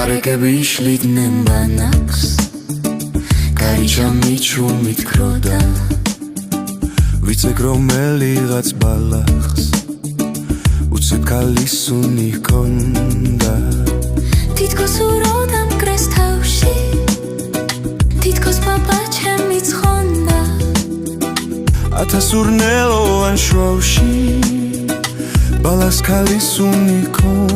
გარეკები იშლიდნენ ბანაკს გაიჩამით შუმით ქროდა ვიცეკ რომელიღაც ბალახს უცებ ქალისუნი ჰქონდა თითქოს უროდა მკრეს თავში თითქოს პაპა ჩემი ცხონდა ათასურნელოვან შროში ბალახს ქალისუნი ჰქონდა